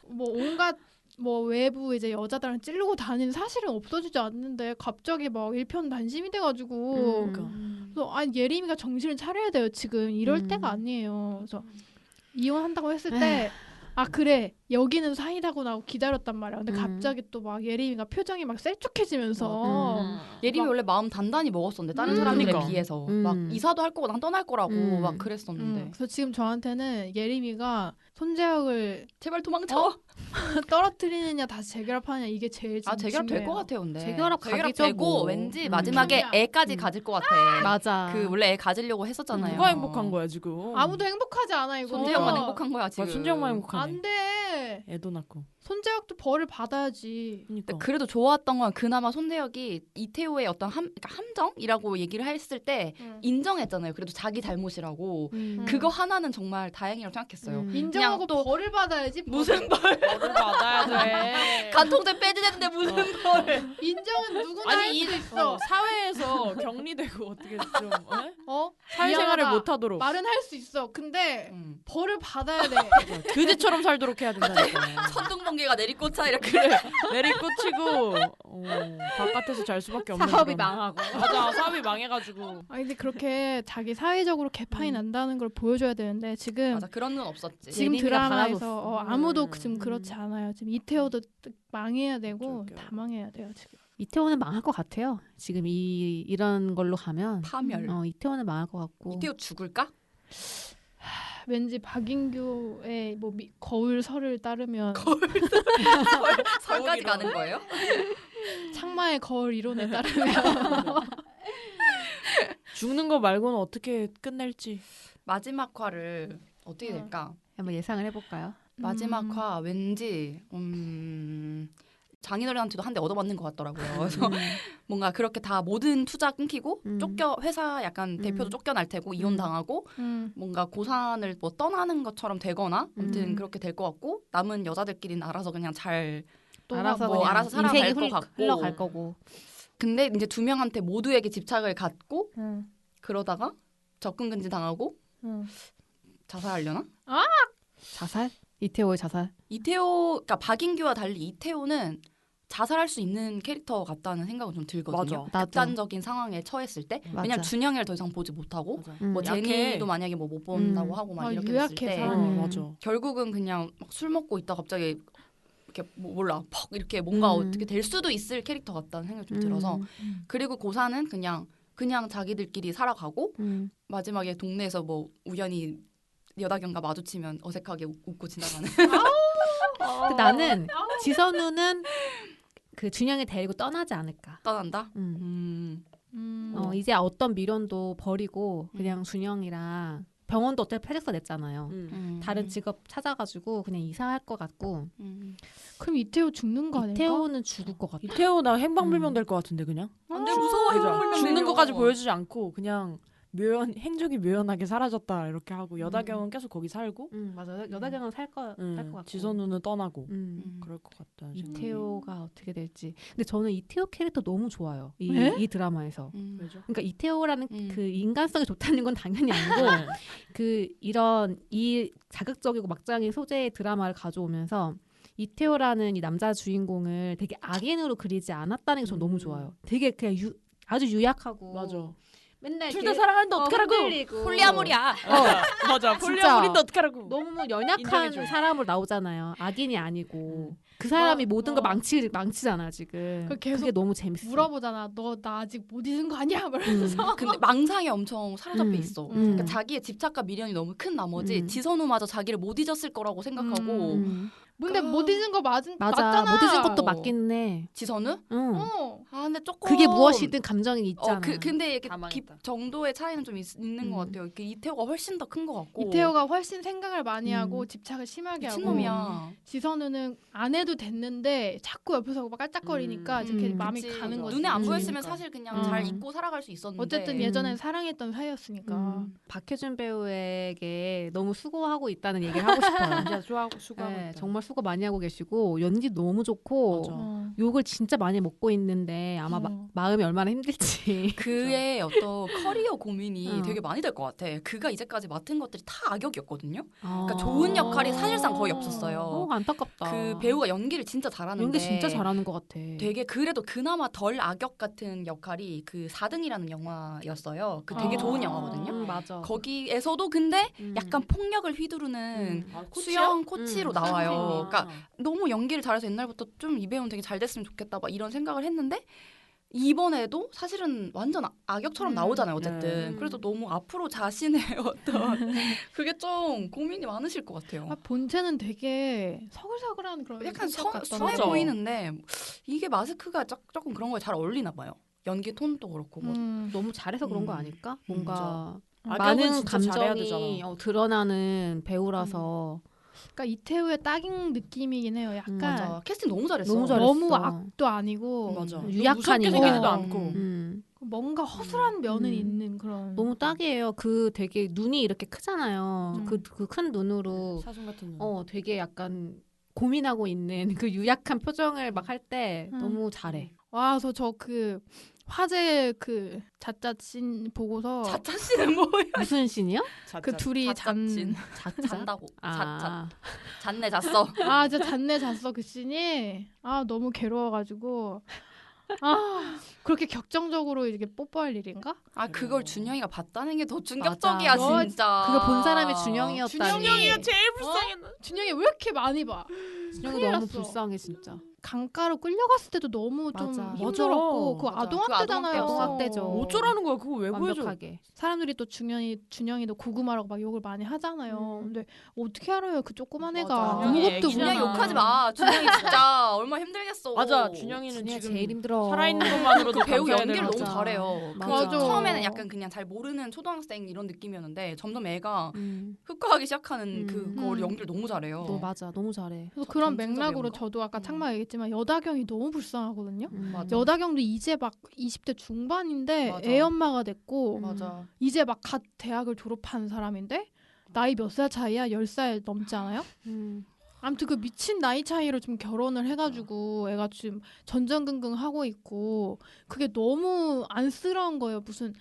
뭐 온갖 뭐 외부 이제 여자들랑 찌르고 다니는 사실은 없어지지 않는데 갑자기 막 일편단심이 돼가지고 그래서 예림이가 정신을 차려야 돼요 지금 이럴 때가 아니에요. 그래서 이혼한다고 했을 때 그래 여기는 사이다구나 하고 기다렸단 말이야. 근데 갑자기 또 막 예림이가 표정이 막 셀쭉해지면서 예림이 원래 마음 단단히 먹었었는데 다른 사람들에 그러니까. 비해서 막 이사도 할 거고 난 떠날 거라고 막 그랬었는데 그래서 지금 저한테는 예림이가 손재혁을 제발 도망쳐. 떨어뜨리느냐 다시 재결합하느냐 이게 제일 지금 재결합 될 것 중요해요. 같아요, 근데. 재결합 가기죠, 되고 뭐. 왠지 마지막에 애까지 가질 것 같아. 맞아. 그 원래 애 가지려고 했었잖아요. 누가 행복한 거야 지금? 아무도 행복하지 않아 이거. 손재영만 행복한 거야 지금. 손재영만 행복하네. 안 돼. 애도 낳고. 손재혁도 벌을 받아야지. 그러니까. 그래도 좋았던 건 그나마 손재혁이 이태호의 어떤 그러니까 함정이라고 얘기를 했을 때 인정했잖아요. 그래도 자기 잘못이라고. 그거 하나는 정말 다행이라고 생각했어요. 인정하고 그냥 또 벌을 받아야지. 무슨 벌? 벌을 받아야 돼. 간통죄 빼주는데 무슨 벌? 인정은 누구나 아니 할 수 있어. 사회에서 격리되고 어떻게 좀 미안하다. 사회생활을 못하도록 말은 할 수 있어. 근데 벌을 받아야 돼. 그지처럼 살도록 해야 된다니까. 천둥번개가 내리꽂자 이렇게. 내리꽂히고 바깥에서 잘 수밖에 없는 사업이 그런. 망하고. 맞아, 사업이 망해가지고. 아니 근데 그렇게 자기 사회적으로 개판이 난다는 걸 보여줘야 되는데 지금 맞아 그런 건 없었지. 지금 예림이가 드라마에서 달아줬어. 아무도 지금 그렇지 않아요. 지금 이태호도 망해야 되고 그러게요. 다 망해야 돼요 지금. 이태원은 망할 것 같아요. 지금 이런 걸로 가면 파멸. 이태원은 망할 것 같고. 이태호 죽을까? 왠지 박인규의 뭐 거울설을 따르면 설까지 가는 거예요? 창마의 거울 이론에 따르면 죽는 거 말고는 어떻게 끝낼지. 마지막 화를 어떻게 될까? 한번 예상을 해볼까요? 마지막 화 왠지 장인어른한테도 한 대 얻어맞는 것 같더라고요. 그래서 뭔가 그렇게 다 모든 투자 끊기고 회사 약간 대표도 쫓겨날 테고 이혼 당하고 뭔가 고산을 뭐 떠나는 것처럼 되거나 아무튼 그렇게 될 것 같고 남은 여자들끼리는 알아서 그냥 잘 알아서 뭐 그냥 알아서 살아갈 인생이 것 같고 흘러갈 거고. 근데 이제 두 명한테 모두에게 집착을 갖고 그러다가 접근금지 당하고 자살하려나? 자살? 이태호의 자살? 그러니까 박인규와 달리 이태호는 자살할 수 있는 캐릭터 같다는 생각은 좀 들거든요. 맞아. 나도. 극단적인 상황에 처했을 때 맞아. 왜냐면 준영이를 더 이상 보지 못하고 맞아. 뭐 약해. 제니도 만약에 뭐 못 본다고 하고 막 이렇게 됐을 유약해 때 사람이. 맞아. 결국은 그냥 막 술 먹고 있다 갑자기 이렇게 몰라 퍽 이렇게 뭔가 어떻게 될 수도 있을 캐릭터 같다는 생각이 좀 들어서 그리고 고사는 그냥 자기들끼리 살아가고 마지막에 동네에서 뭐 우연히 여다경과 마주치면 어색하게 웃고 지나가는. 근데 나는 지선우는 그 준영이 데리고 떠나지 않을까. 떠난다. 이제 어떤 미련도 버리고 그냥 준영이랑 병원도 어차피 폐직서 냈잖아요. 다른 직업 찾아가지고 그냥 이사할 것 같고. 그럼 이태호 죽는 거 아닐까? 이태호는 죽을 것 같아. 이태호 나 행방불명 될 것 같은데 그냥. 안돼 무서워. 그죠? 행방불명 죽는 되면. 것까지 보여주지 않고 그냥 행적이 묘연하게 사라졌다 이렇게 하고 여다경은 계속 거기 살고 맞아. 여다경은 살것 같고. 지선우는 떠나고 그럴 것 같다. 이태호가 어떻게 될지. 근데 저는 이태호 캐릭터 너무 좋아요. 네? 이 드라마에서. 왜죠? 그러니까 이태호라는 그 인간성이 좋다는 건 당연히 아니고 그 이런 이 자극적이고 막장의 소재의 드라마를 가져오면서 이태호라는 이 남자 주인공을 되게 악인으로 그리지 않았다는 게 저는 너무 좋아요. 되게 그냥 아주 유약하고 맞아. 맨날 둘 다 사랑하는데 어떡하라고? 폴리아모리야. 맞아. 진짜. 폴리아모리인데 어떡하라고? 너무 연약한 인정해줘. 사람으로 나오잖아요. 악인이 아니고 그 사람이 모든 걸 망치잖아 지금. 계속 그게 너무 재밌어. 물어보잖아. 너 나 아직 못 잊은 거 아니야? 그러면서 근데 망상에 엄청 사로잡혀 있어. 음. 그러니까 자기의 집착과 미련이 너무 큰 나머지 지선우마저 자기를 못 잊었을 거라고 생각하고 근데 못 잊은 거 맞아. 맞잖아. 못 잊은 것도 맞긴 해. 지선우? 응. 아 근데 조금 그게 무엇이든 감정이 있잖아. 근데 이렇게 다 망했다. 정도의 차이는 좀 있는 것 같아요. 이렇게 이태호가 훨씬 더 큰 것 같고. 이태호가 훨씬 생각을 많이 하고 집착을 심하게 하고 미친놈이야. 지선우는 안 해도 됐는데 자꾸 옆에서 막 깔짝거리니까 이렇게 마음이 그치. 가는 거지. 눈에 안 그치. 보였으면 사실 그냥 잘 잊고 살아갈 수 있었는데. 어쨌든 예전엔 사랑했던 사이였으니까. 박해준 배우에게 너무 수고하고 있다는 얘기를 하고 싶어요. 진짜 좋아하고 수고하고 네, 있다. 정말 수고 많이 하고 계시고 연기 너무 좋고 맞아. 욕을 진짜 많이 먹고 있는데 아마 마음이 얼마나 힘들지. 그의 어떤 커리어 고민이 어. 되게 많이 될 것 같아. 그가 이제까지 맡은 것들이 다 악역이었거든요. 그러니까 아. 좋은 역할이 사실상 거의 없었어요. 안타깝다. 그 배우가 연기를 진짜 잘하는데 연기 진짜 잘하는 것 같아. 되게 그래도 그나마 덜 악역 같은 역할이 그 4등이라는 영화였어요. 그 되게 좋은 영화거든요. 맞아. 거기에서도 근데 약간 폭력을 휘두르는 수영 코치로 나와요. 그러니까 너무 연기를 잘해서 옛날부터 좀 이 배우는 되게 잘 됐으면 좋겠다 막 이런 생각을 했는데 이번에도 사실은 완전 악역처럼 나오잖아요. 어쨌든. 네. 그래서 너무 앞으로 자신의 어떤 그게 좀 고민이 많으실 것 같아요. 본체는 되게 서글서글한 그런 약간 성격 순해 같더라고요. 보이는데 이게 마스크가 조금 그런 거에 잘 어울리나 봐요. 연기 톤도 그렇고 뭐. 너무 잘해서 그런 거 아닐까? 뭔가 악역은 많은 진짜 잘해야 감정이 되잖아. 드러나는 배우라서 그러니까 이태우의 딱인 느낌이긴 해요. 약간 맞아. 캐스팅 너무 잘했어. 너무 잘했어. 너무 악도 아니고 맞아. 유약한 무섭게 인간. 생기지도 어. 않고. 뭔가 허술한 면은 음. 있는 그런. 너무 딱이에요. 그 되게 눈이 이렇게 크잖아요. 음. 그 큰 눈으로 사슴 같은 눈. 되게 약간 고민하고 있는 그 유약한 표정을 막 할 때 너무 잘해. 와, 저 그 화제 그 자짜씬 보고서 자차 씨는 뭐야? 무슨 신이요? 그 둘이 자짜씬. 자짜? 잔다고. 아, 잤네 잤어. 진짜 잤네 잤어 그 씬이 너무 괴로워가지고 그렇게 격정적으로 이렇게 뽀뽀할 일인가? 그걸 준영이가 봤다는 게 더 충격적이야 맞아. 진짜. 그거 본 사람이 준영이었다니. 준영이가 제일 불쌍해. 준영이 왜 이렇게 많이 봐? 준영이 큰일 너무 났어. 불쌍해 진짜. 강가로 끌려갔을 때도 너무 좀 맞아. 힘들었고 맞아. 그거 아동학대잖아요. 그거 아동학대죠. 어쩌라는 거야? 그거 왜 보여줘? 완벽하게. 사람들이 또 준영이도 고구마라고 막 욕을 많이 하잖아요. 근데 어떻게 알아요? 그 조그만 애가 맞아. 아무것도 애기잖아. 준영이 몰라. 욕하지 마. 준영이 진짜 얼마나 힘들겠어. 맞아. 준영이는 준영이 지금 제일 힘들어. 살아있는 것만으로도 그 배우 감사해야 연기를 되는 너무 거잖아. 잘해요. 맞아. 그 처음에는 약간 그냥 잘 모르는 초등학생 이런 느낌이었는데 점점 애가 음. 흑화하기 시작하는 그걸 음. 연기를 너무 잘해요. 너 맞아. 너무 잘해. 그래서 그런 전진자 맥락으로 배우인가? 저도 아까 창마 얘기했지만 여다경이 너무 불쌍하거든요. 맞아. 여다경도 이제 막 20대 중반인데 맞아. 애 엄마가 됐고 맞아. 이제 막 갓 대학을 졸업한 사람인데 나이 몇 살 차이야? 10살 넘지 않아요? 아무튼 그 미친 나이 차이로 좀 결혼을 해가지고 애가 지금 전전긍긍 하고 있고 그게 너무 안쓰러운 거예요. 무슨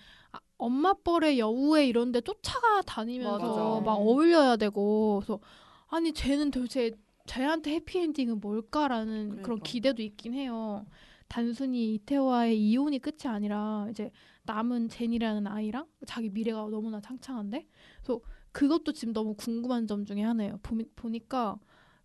엄마 뻘의 여우에 이런데 쫓아가 다니면서 맞아. 막 어울려야 되고 그래서 아니 쟤는 도대체 쟤한테 해피엔딩은 뭘까라는 그런 그러니까. 기대도 있긴 해요. 단순히 이태화의 이혼이 끝이 아니라 이제 남은 제니라는 아이랑 자기 미래가 너무나 창창한데 그래서 그것도 지금 너무 궁금한 점 중에 하나예요. 보니까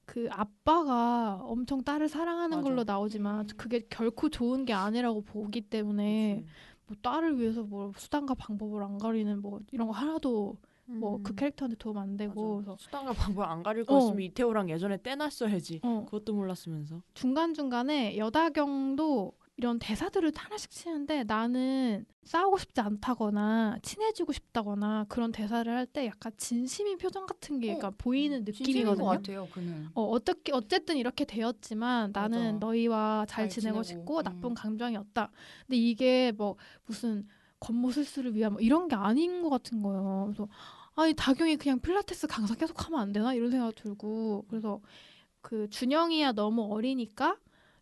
그 아빠가 엄청 딸을 사랑하는 맞아. 걸로 나오지만 그게 결코 좋은 게 아니라고 보기 때문에 뭐 딸을 위해서 뭐 수단과 방법을 안 가리는 뭐 이런 거 하나도 뭐 그 캐릭터한테 도움 안 되고 맞아. 그래서 수단과 방법 안 가릴 거였으면 이태호랑 예전에 떼놨어야지. 어, 그것도 몰랐으면서. 중간중간에 여다경도 이런 대사들을 하나씩 치는데 나는 싸우고 싶지 않다거나 친해지고 싶다거나 그런 대사를 할 때 약간 진심인 표정 같은 게 약간 보이는 진심인 것 느낌이거든요. 같아요. 그는. 어쨌든 이렇게 되었지만 나는 맞아. 너희와 잘 잘 지내고 지내고, 싶고 나쁜 감정이 없다. 근데 이게 뭐 무슨 겉모술수를 위한 뭐 이런 게 아닌 것 같은 거예요. 그래서 아니 다경이 그냥 필라테스 강사 계속 하면 안 되나 이런 생각 들고 그래서 그 준영이야 너무 어리니까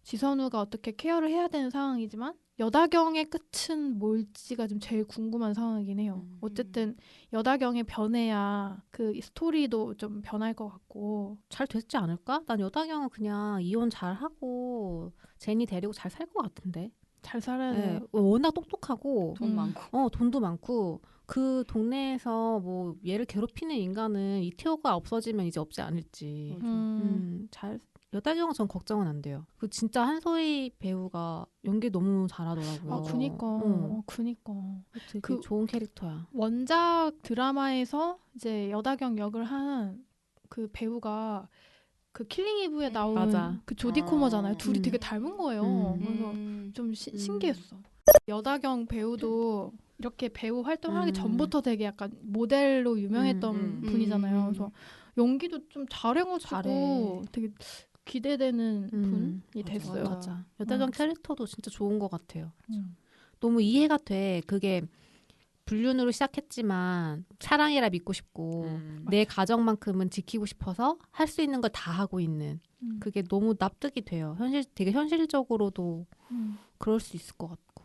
지선우가 어떻게 케어를 해야 되는 상황이지만 여다경의 끝은 뭘지가 좀 제일 궁금한 상황이긴 해요. 어쨌든 여다경의 변해야 그 스토리도 좀 변할 것 같고 잘 됐지 않을까? 난 여다경은 그냥 이혼 잘 하고 제니 데리고 잘 살 것 같은데. 잘 살아야 네, 돼요. 워낙 똑똑하고 돈 많고. 돈도 많고 그 동네에서 뭐 얘를 괴롭히는 인간은 이태호가 없어지면 이제 없지 않을지. 잘 여다경은 전 걱정은 안 돼요. 그 진짜 한소희 배우가 연기 너무 잘하더라고요. 그니까. 되게 그- 좋은 캐릭터야. 원작 드라마에서 이제 여다경 역을 한 그 배우가 그 킬링 이브에 나온 맞아. 그 조디 코머잖아요. 둘이 음. 되게 닮은 거예요. 그래서 좀 신기했어. 여다경 배우도 이렇게 배우 활동하기 전부터 되게 약간 모델로 유명했던 분이잖아요. 그래서 연기도 좀 잘해가지고 잘해. 되게 기대되는 분이 맞아, 됐어요. 맞아. 여다경 캐릭터도 진짜 좋은 것 같아요. 음. 너무 이해가 돼. 그게 불륜으로 시작했지만 사랑이라 믿고 싶고 내 가정만큼은 지키고 싶어서 할 수 있는 걸 다 하고 있는 그게 너무 납득이 돼요. 되게 현실적으로도 그럴 수 있을 것 같고.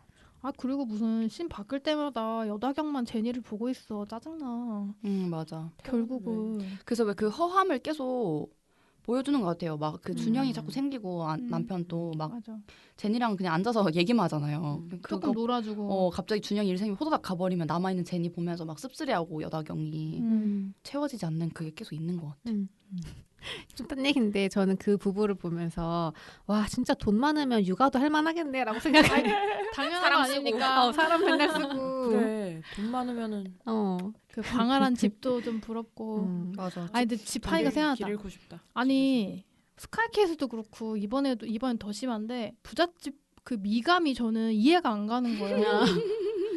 그리고 무슨 씬 바뀔 때마다 여다경만 제니를 보고 있어. 짜증나. 맞아. 결국은. 그래서 왜 그 허함을 계속 보여주는 것 같아요. 막 그 준영이 자꾸 생기고 남편도 막 맞아. 제니랑 그냥 앉아서 얘기만 하잖아요. 조금 놀아주고. 갑자기 준영이 일 생기면 호다닥 가버리면 남아있는 제니 보면서 막 씁쓸해하고 여다경이 채워지지 않는 그게 계속 있는 것 같아. 좀 딴 얘기인데 저는 그 부부를 보면서 와 진짜 돈 많으면 육아도 할 만하겠네라고 생각해요. 당연한 사람 거 쓰고. 아닙니까? 사람 맨날 쓰고. 그래 돈 많으면은 그 광활한 집도 좀 부럽고. 맞아. 아니 근데 집 하니까 생각났다. 길 잃고 싶다. 아니 스카이캐슬도 그렇고 이번엔 더 심한데 부잣집 그 미감이 저는 이해가 안 가는 거예요.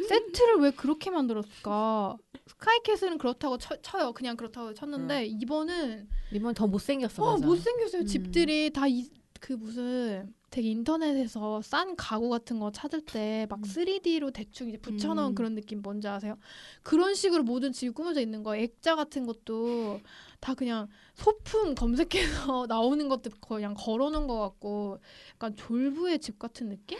세트를 왜 그렇게 만들었을까? 스카이캐슬은 그렇다고 쳐요. 그냥 그렇다고 쳤는데 이번은 더 못생겼어. 맞아. 못생겼어요. 집들이 다 그 무슨 되게 인터넷에서 싼 가구 같은 거 찾을 때 막 3D로 대충 이제 붙여놓은 그런 느낌 뭔지 아세요? 그런 식으로 모든 집이 꾸며져 있는 거예요. 액자 같은 것도 다 그냥 소품 검색해서 나오는 것도 그냥 걸어놓은 것 같고 약간 졸부의 집 같은 느낌?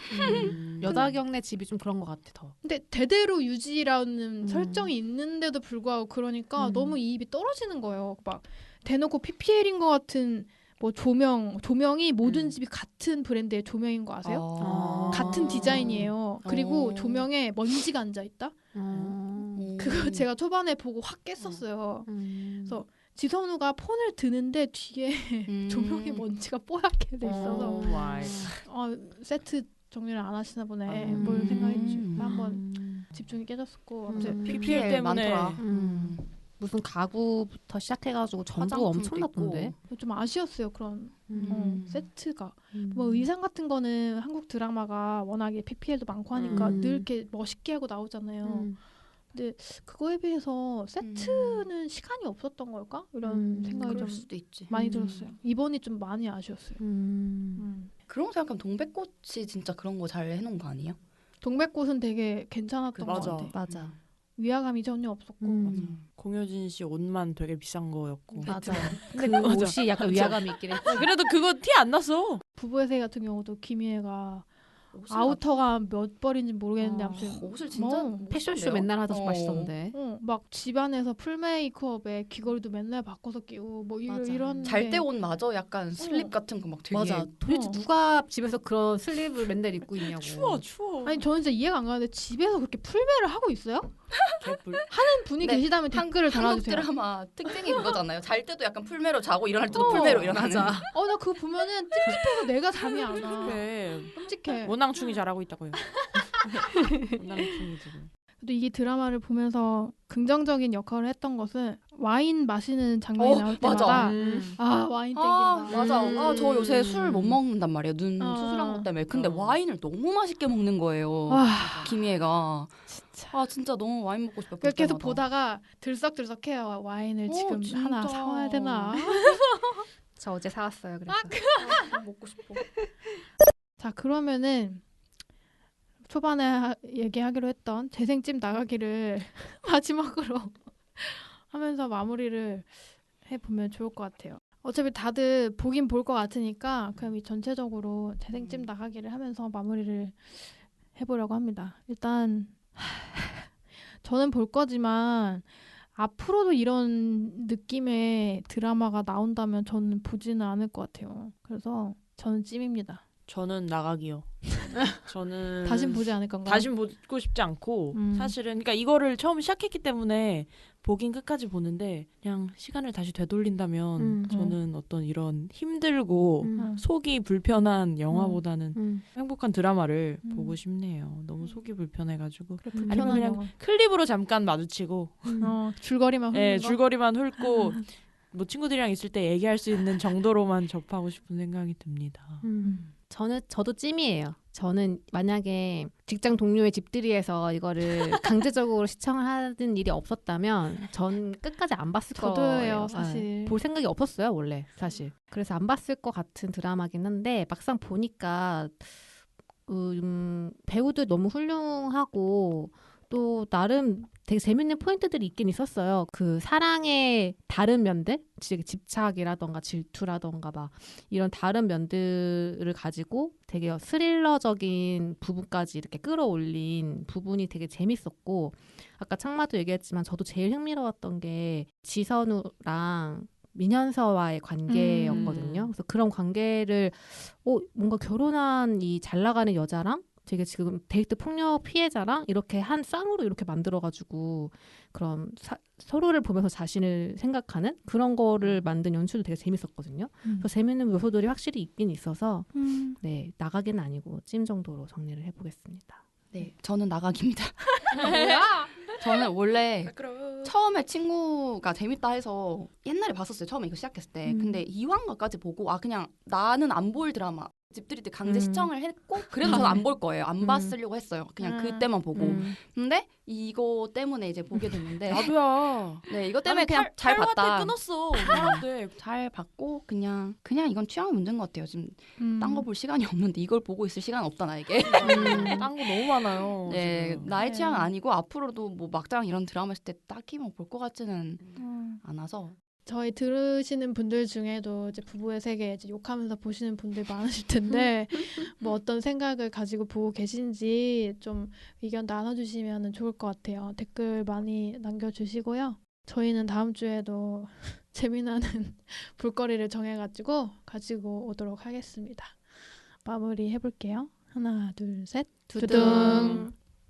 여자 경내 집이 좀 그런 것 같아 더. 근데 대대로 유지라는 설정이 있는데도 불구하고 그러니까 너무 이입이 떨어지는 거예요. 막 대놓고 PPL인 것 같은 뭐 조명이 모든 집이 같은 브랜드의 조명인 거 아세요? 같은 디자인이에요. 그리고 조명에 먼지가 앉아 있다. 그거 제가 초반에 보고 확 깼었어요. 그래서 지선우가 폰을 드는데 뒤에 조명에 먼지가 뽀얗게 돼 있어서 세트 정리를 안 하시나 보네. 뭘 생각했지. 한번 집중이 깨졌었고 아무튼 PPL 때문에 많더라. 무슨 가구부터 시작해가지고 전부 엄청났던데. 좀 아쉬웠어요. 그런 세트가. 뭐 의상 같은 거는 한국 드라마가 워낙에 PPL도 많고 하니까 늘 이렇게 멋있게 하고 나오잖아요. 근데 그거에 비해서 세트는 시간이 없었던 걸까? 이런 생각이 그럴 좀 수도 있지. 많이 들었어요. 이번이 좀 많이 아쉬웠어요. 그런 거 생각하면 동백꽃이 진짜 그런 거 잘 해놓은 거 아니에요? 동백꽃은 되게 괜찮았던 것 맞아. 같아. 맞아. 위화감이 전혀 없었고. 공효진 씨 옷만 되게 비싼 거였고. 맞아. 근데 그 옷이 약간 위화감이 있긴 했지. 그래도 그거 티 안 났어. 부부의 세 같은 경우도 김희애가 아우터가 몇 벌인지 모르겠는데 아무튼 옷을 진짜 패션쇼 맨날 하셔서 맛있던데. 막 집안에서 풀 메이크업에 귀걸이도 맨날 바꿔서 끼고 뭐 이런 잘 때 옷 마저 약간 슬립 같은 거 막 되게 맞아. 도대체 누가 집에서 그런 슬립을 맨날 입고 있냐고. 추워. 아니 저는 진짜 이해가 안 가는데 집에서 그렇게 풀메를 하고 있어요? 개뿔. 하는 분이 네, 계시다면 댓글을 한국 달아주세요. 드라마 특징이 그거잖아요. 잘 때도 약간 풀메로 자고 일어날 때도 풀메로 일어나는. 맞아. 나 그거 보면은 찝찝해서 내가 잠이 안 와. 그래. 끔찍해. 원앙충이 잘하고 있다고요. 원앙충이 지금. 또 이게 드라마를 보면서 긍정적인 역할을 했던 것은 와인 마시는 장면이 나올 때마다 와인 땡긴다. 맞아. 저 요새 술 못 먹는단 말이에요. 눈 수술한 것 때문에. 근데 와인을 너무 맛있게 먹는 거예요. 김희애가. 진짜 너무 와인 먹고 싶어. 계속 보다가 들썩들썩해요. 와인을 지금 진짜. 하나 사와야 되나. 저 어제 사왔어요. 그래서. 먹고 싶어. 자 그러면은 초반에 얘기하기로 했던 재생집 나가기를 마지막으로 하면서 마무리를 해보면 좋을 것 같아요. 어차피 다들 보긴 볼 것 같으니까 그럼 이 전체적으로 재생집 나가기를 하면서 마무리를 해보려고 합니다. 일단 저는 볼 거지만 앞으로도 이런 느낌의 드라마가 나온다면 저는 보지는 않을 것 같아요. 그래서 저는 찜입니다. 저는 나가기요. 저는 다신 보지 않을 건가요? 다신 보고 싶지 않고 사실은 그러니까 이거를 처음 시작했기 때문에 보긴 끝까지 보는데 그냥 시간을 다시 되돌린다면 저는 어떤 이런 힘들고 속이 불편한 영화보다는 행복한 드라마를 보고 싶네요. 너무 속이 불편해가지고 아니면 그냥 영화. 클립으로 잠깐 마주치고 줄거리만 훑는 네, 거? 줄거리만 훑고 뭐 친구들이랑 있을 때 얘기할 수 있는 정도로만 접하고 싶은 생각이 듭니다. 저도 찜이에요. 저는 만약에 직장 동료의 집들이에서 이거를 강제적으로 시청을 하는 일이 없었다면 전 끝까지 안 봤을 거예요. 저도예요, 사실. 네. 볼 생각이 없었어요, 원래 사실. 그래서 안 봤을 것 같은 드라마긴 한데 막상 보니까 배우들 너무 훌륭하고 또 나름 되게 재밌는 포인트들이 있긴 있었어요. 그 사랑의 다른 면들, 집착이라던가 질투라던가 막 이런 다른 면들을 가지고 되게 스릴러적인 부분까지 이렇게 끌어올린 부분이 되게 재밌었고 아까 창마도 얘기했지만 저도 제일 흥미로웠던 게 지선우랑 민현서와의 관계였거든요. 그래서 그런 관계를 뭔가 결혼한 이 잘 나가는 여자랑 되게 지금 데이트 폭력 피해자랑 이렇게 한 쌍으로 이렇게 만들어가지고 그런 서로를 보면서 자신을 생각하는 그런 거를 만든 연출도 되게 재밌었거든요. 그래서 재밌는 요소들이 확실히 있긴 있어서 네, 나가기는 아니고 찜 정도로 정리를 해보겠습니다. 네, 저는 나가기입니다. 뭐야? 저는 원래 그럼. 처음에 친구가 재밌다 해서 옛날에 봤었어요. 처음에 이거 시작했을 때. 근데 2화까지 보고 그냥 나는 안 볼 드라마. 집들이 강제 시청을 했고 그래도 저는 안 볼 거예요. 안 봤으려고 했어요. 그냥 그때만 보고. 근데 이거 때문에 이제 보게 됐는데 나도야. 네, 이거 때문에 그냥 잘 8화 봤다. 때 끊었어. 8화 때. 잘 봤고 그냥 이건 취향의 문제인 것 같아요. 지금 딴 거 볼 시간이 없는데 이걸 보고 있을 시간 없다 나에게. 딴 거 너무 많아요. 네, 지금. 나의 네. 취향은 아니고 앞으로도 뭐 막장 이런 드라마 했을 때 딱히 뭐 볼 것 같지는 않아서. 저희 들으시는 분들 중에도 이제 부부의 세계 이제 욕하면서 보시는 분들 많으실 텐데 뭐 어떤 생각을 가지고 보고 계신지 좀 의견 나눠주시면 좋을 것 같아요. 댓글 많이 남겨주시고요. 저희는 다음 주에도 재미나는 볼거리를 정해가지고 가지고 오도록 하겠습니다. 마무리 해볼게요. 하나, 둘, 셋. 두둥.